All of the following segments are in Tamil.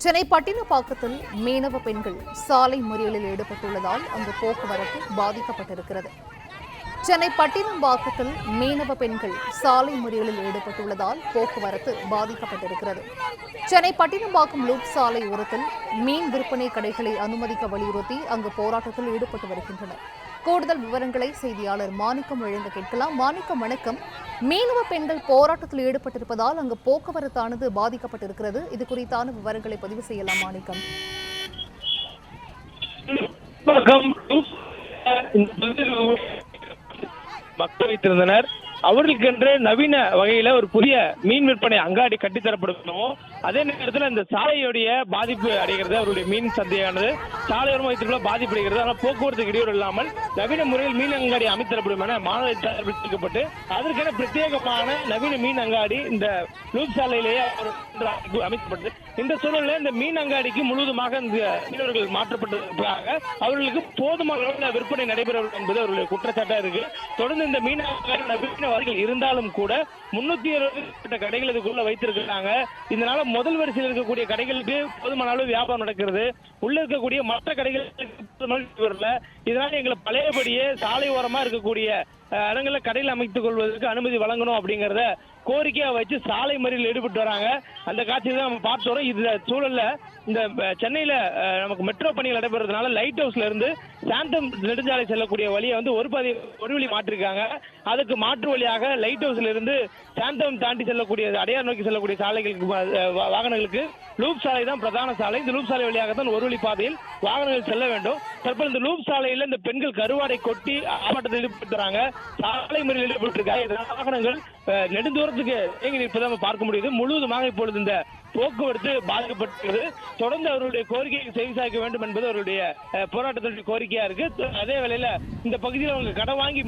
சென்னை பட்டினப்பாக்கத்தில் மீனவ பெண்கள் சாலை மறியலில் ஈடுபட்டுள்ளதால் அங்கு போக்குவரத்து பாதிக்கப்பட்டிருக்கிறது. சென்னை பட்டினப்பாக்கத்தில் மீனவ பெண்கள் சாலை மறியலில் ஈடுபட்டுள்ளதால் போக்குவரத்து பாதிக்கப்பட்டிருக்கிறது. சென்னை பட்டினப்பாக்கம் லூப் சாலை ஓரத்தில் மீன் விற்பனை கடைகளை அனுமதிக்க வலியுறுத்தி அங்கு போராட்டத்தில் ஈடுபட்டு வருகின்றனர். கூடுதல் விவரங்களை செய்தியாளர் மாணிக்கம் வழங்க கேட்கலாம். மாணிக்கம், வணக்கம். மீனவ பெண்கள் போராட்டத்தில் ஈடுபட்டிருப்பதால் அங்கு போக்குவரத்தானது பாதிக்கப்பட்டிருக்கிறது. இது குறித்தான விவரங்களை பதிவு செய்யலாம் மாணிக்கம். மக்கள் வைத்திருந்தனர். அவர்களுக்கென்று நவீன வகையில ஒரு புதிய மீன் விற்பனை அங்காடி கட்டித்தரப்படணும். அதே நேரத்தில் இந்த சாலையுடைய பாதிப்பு அடைகிறது. அவருடைய மீன் சந்தையானது சாலையோரமாக வைத்திருக்க பாதிப்பு அடைகிறது. ஆனால் போக்குவரத்து இடையூறு இல்லாமல் நவீன முறையில் மீன் அங்காடி அமைத்தரப்படும் என மாநில தெரிவிக்கப்பட்டு அதற்கென பிரத்யேகமான நவீன மீன் அங்காடி இந்த லூப் சாலையிலேயே அமைக்கப்பட்டது. இந்த சூழலில் இந்த மீன் அங்காடிக்கு முழுவதுமாக இந்த மீனவர்கள் மாற்றப்பட்டதற்காக அவர்களுக்கு போதுமான விற்பனை நடைபெறவில்லை என்பது அவர்களுடைய குற்றச்சாட்டா இருக்கு. தொடர்ந்து இந்த மீன் அங்காடி நவீன வரிகள் இருந்தாலும் கூட 360 கடைகள் இதுக்குள்ள வைத்திருக்கிறாங்க. இதனால முதல் வரிசையில் இருக்கக்கூடிய கடைகளுக்கு போதுமான அளவு வியாபாரம் நடக்கிறது. உள்ள இருக்கக்கூடிய மற்ற கடைகளுக்கு வரல. இதனால எங்களை பழையபடியே சாலை ஓரமா இருக்கக்கூடிய இடங்களை கடையில் அமைத்துக் கொள்வதற்கு அனுமதி வழங்கணும் அப்படிங்கறத கோரிக்கையா வச்சு சாலை மறியலில் ஈடுபட்டு வராங்க. அந்த காட்சியை தான் நம்ம பார்த்து வரோம். இந்த சூழல்ல இந்த சென்னையில நமக்கு மெட்ரோ பணிகள் நடைபெறதுனால லைட் ஹவுஸ்ல இருந்து சாந்தம் நெடுஞ்சாலை செல்லக்கூடிய வழியை ஒரு வழி மாற்றிருக்காங்க. அதுக்கு மாற்று வழியாக லைட் ஹவுஸ்ல இருந்து சாந்தம் தாண்டி செல்லக்கூடிய அடையார் நோக்கி செல்லக்கூடிய சாலைகளுக்கு வாகனங்களுக்கு லூப் சாலை தான் பிரதான சாலை. இந்த லூப் சாலை வழியாக தான் ஒரு வழி பாதையில் வாகனங்கள் செல்ல வேண்டும். தற்போது இந்த லூப் சாலையில இந்த பெண்கள் கருவாடை கொட்டி ஆர்ப்பாட்டத்தில் ஈடுபட்டுறாங்க. சாலை மறியலில் ஈடுபட்டிருக்காங்க. இதனால் வாகனங்கள் நெடுந்தூரத்துக்கு தேங்கி நிற்பதை பார்க்க முடியுது. முழுவதுமாக இப்பொழுது இந்த போக்குவரத்து பாதிக்கப்பட்டது. தொடர்ந்து அவருடைய கோரிக்கையை செவிசாய்க்க வேண்டும் என்பது அவருடைய போராட்டத்தினுடைய கோரிக்கையா இருக்கு. அதே வேளையில இந்த பகுதியில் அவங்க கடன் வாங்கி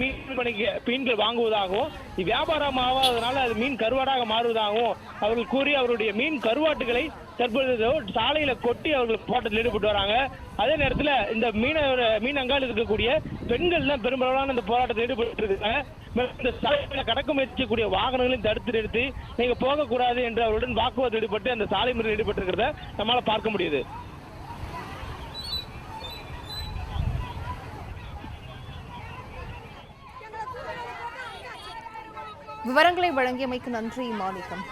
மீன்கள் வாங்குவதாகவும் வியாபாரம் ஆகாததுனால அது மீன் கருவாடாக மாறுவதாகவும் அவர்கள் கூறி அவருடைய மீன் கருவாட்டுகளை தற்பொழுது சாலையில கொட்டி அவர்கள் போராட்டத்தில் ஈடுபட்டு வராங்க. அதே நேரத்தில் இந்த மீன் அங்காடி இருக்கக்கூடிய பெண்கள் தான் பெரும்பாலான இந்த போராட்டத்தில் ஈடுபட்டு இருக்காங்க. இந்த சாலையில கடக்க முயற்சிக்கூடிய வாகனங்களையும் தடுத்து நிறுத்தி நீங்க போகக்கூடாது என்று அவருடன் வாக்குவாதம் ஈடுபட்டு அந்த சாலை முறையில் ஈடுபட்டு இருக்கிறத நம்மளால பார்க்க முடியுது. விவரங்களை வழங்கியமைக்கு நன்றி மாணிக்கம்.